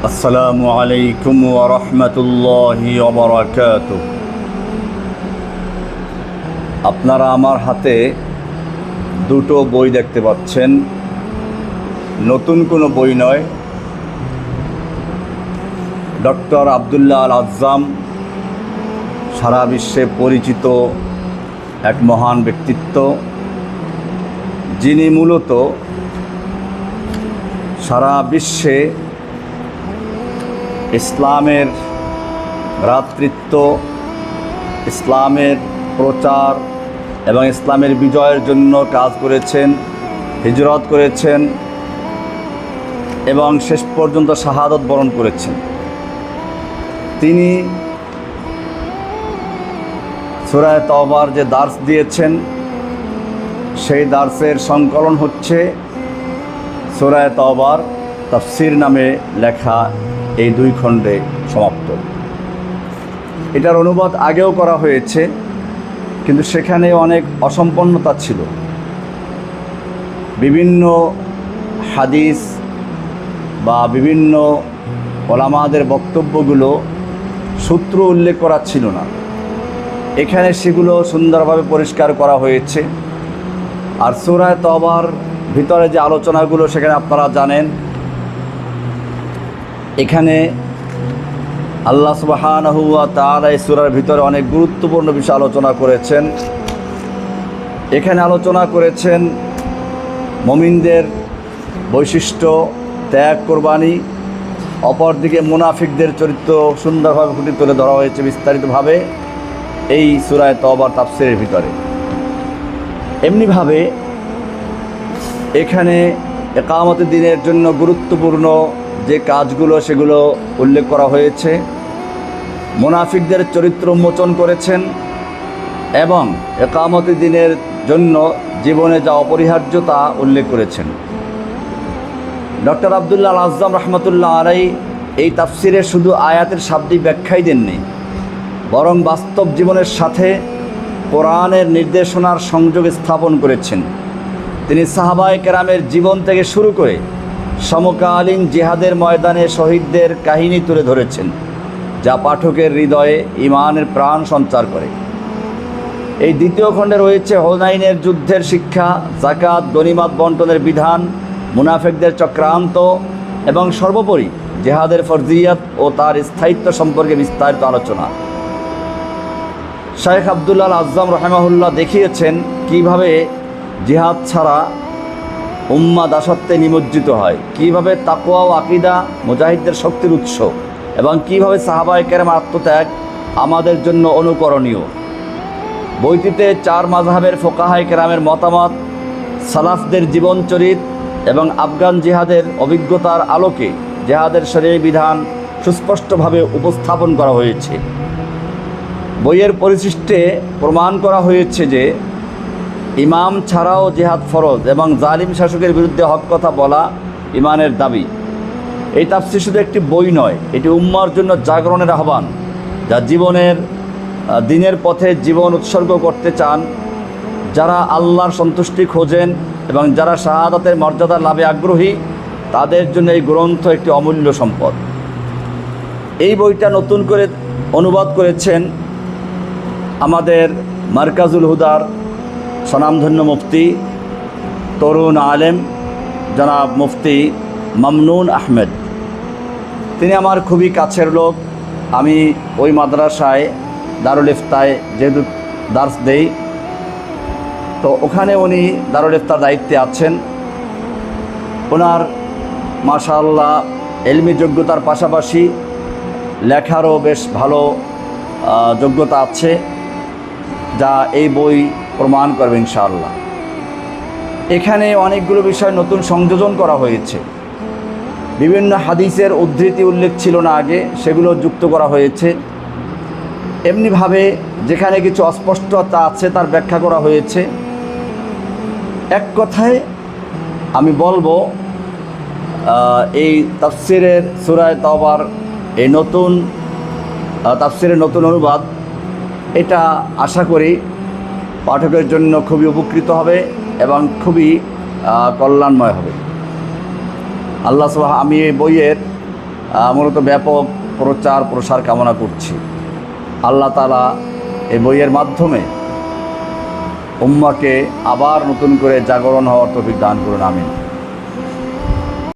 আসসালামু আলাইকুম ওয়া রাহমাতুল্লাহি ওয়া বারাকাতুহু। আপনারা আমার হাতে দুটো বই দেখতে পাচ্ছেন। নতুন কোনো বই নয়। ডক্টর আব্দুল্লাহ আল আজ্জাম সারা বিশ্বে পরিচিত এক মহান ব্যক্তিত্ব, যিনি মূলত সারা বিশ্বে ইসলামের ভ্রাতৃত্ব, ইসলামের প্রচার এবং ইসলামের বিজয়ের জন্য কাজ করেছেন, হিজরত করেছেন এবং শেষ পর্যন্ত শাহাদত বরণ করেছেন। তিনি সূরা তাওবার যে দার্স দিয়েছেন, সেই দার্সের সংকলন হচ্ছে সূরা তাওবার তাফসির নামে লেখা এই 2 খণ্ডে সমাপ্ত। এটার অনুবাদ আগেও করা হয়েছে, কিন্তু সেখানে অনেক অসম্পন্নতা ছিল। বিভিন্ন হাদিস বা বিভিন্ন ওলামাদের বক্তব্যগুলো সূত্র উল্লেখ করা ছিল না। এখানে সেগুলো সুন্দরভাবে পরিষ্কার করা হয়েছে। আর সূরা তাওবার ভিতরে যে আলোচনাগুলো সেখানে আপনারা জানেন, এখানে আল্লাহ সুবহানাহু ওয়া তাআলা এই সূরার ভিতরে অনেক গুরুত্বপূর্ণ বিষয় আলোচনা করেছেন। এখানে আলোচনা করেছেন মুমিনদের বৈশিষ্ট্য, ত্যাগ, কোরবানি। অপরদিকে মুনাফিকদের চরিত্র সুন্দরভাবে ফুটিয়ে তুলে ধরা হয়েছে বিস্তারিতভাবে এই সূরা তাওবার তাফসীরের ভিতরে। এমনিভাবে এখানে ইকামতের দিনের জন্য গুরুত্বপূর্ণ যে কাজগুলো সেগুলো উল্লেখ করা হয়েছে। মুনাফিকদের চরিত্র উন্মোচন করেছেন এবং ইকামতের দিনের জন্য জীবনে যা অপরিহার্য তা উল্লেখ করেছেন। ডক্টর আব্দুল্লাহ আল আজ্জাম রহমতুল্লাহ আলাইহি এই তাফসিরে শুধু আয়াতের শাব্দিক ব্যাখ্যাই দেননি, বরং বাস্তব জীবনের সাথে কোরআনের নির্দেশনার সংযোগ স্থাপন করেছেন। তিনি সাহাবায়ে কেরামের জীবন থেকে শুরু করে সমকালীন জিহাদের ময়দানে শহীদদের কাহিনী তুলে ধরেছেন, যা পাঠকের হৃদয়ে ঈমানের প্রাণ সঞ্চার করে। এই 2য় খণ্ডে রয়েছে হুনাইনের যুদ্ধের শিক্ষা, যাকাত, গনিমত বন্টনের বিধান, মুনাফিকদের চক্রান্ত এবং সর্বোপরি জিহাদের ফরজিয়ত ও তার স্থায়িত্ব সম্পর্কে বিস্তারিত আলোচনা। শাইখ আব্দুল্লাহ আল আজ্জাম রাহিমাহুল্লাহ দেখিয়েছেন কিভাবে জিহাদ ছাড়া উম্মাহ দাসত্বে নিমজ্জিত হয়, কিভাবে তাকওয়া ও আকীদা মুজাহিদদের শক্তির উৎস এবং কিভাবে সাহাবায়ে কেরাম আত্মত্যাগ আমাদের জন্য অনুকরণীয়। বইটিতে 4 মাযহাবের ফুকাহায়ে কেরামের মতামত, সালাফদের জীবনচরিত এবং আফগান জিহাদের অভিজ্ঞতার আলোকে জিহাদের শরীয়ী বিধান সুস্পষ্টভাবে উপস্থাপন করা হয়েছে। বইয়ের পরিশিষ্টে প্রমাণ করা হয়েছে যে ইমাম ছাড়াও জিহাদ ফরজ এবং জালিম শাসকের বিরুদ্ধে হক কথা বলা ইমানের দাবি। এই তাফসীর শুধু একটি বই নয়, এটি উম্মাহর জন্য জাগরণের আহ্বান, যা দিনের পথে জীবন উৎসর্গ করতে চান, যারা আল্লাহর সন্তুষ্টি খোঁজেন এবং যারা শাহাদাতের মর্যাদা লাভে আগ্রহী, তাদের জন্য এই গ্রন্থ একটি অমূল্য সম্পদ। এই বইটা নতুন করে অনুবাদ করেছেন আমাদের মারকাজুল হুদার স্বনামধন্য মুফতি, তরুণ আলেম জনাব মুফতি মামনুন আহমেদ। তিনি আমার খুবই কাছের লোক। আমি ওই মাদ্রাসায় দারুল ইফতায় যেহেতু দার্স দেই, তো ওখানে উনি দারুল ইফতার দায়িত্বে আছেন। ওনার মাশাআল্লাহ ইলমি যোগ্যতার পাশাপাশি লেখারও বেশ ভালো যোগ্যতা আছে, যা এই বই প্রমাণ করবে ইনশাআল্লাহ। এখানে অনেকগুলো বিষয় নতুন সংযোজন করা হয়েছে। বিভিন্ন হাদিসের উদ্ধৃতি উল্লেখ ছিল না আগে, সেগুলো যুক্ত করা হয়েছে। এমনিভাবে যেখানে কিছু অস্পষ্টতা আছে তার ব্যাখ্যা করা হয়েছে। এক কথায় আমি বলবো, এই তাফসিরের সূরা তাওবার এই নতুন তাফসিরের নতুন অনুবাদ, এটা আশা করি পাঠকের জন্য খুবই উপকৃত হবে এবং খুবই কল্যাণময় হবে। আমি এই বইয়ের মূলত ব্যাপক প্রচার প্রসার কামনা করছি। আল্লাহ তাআলা এই বইয়ের মাধ্যমে উম্মাকে আবার নতুন করে জাগরণ হওয়ার তৌফিক দান করুন, আমিন।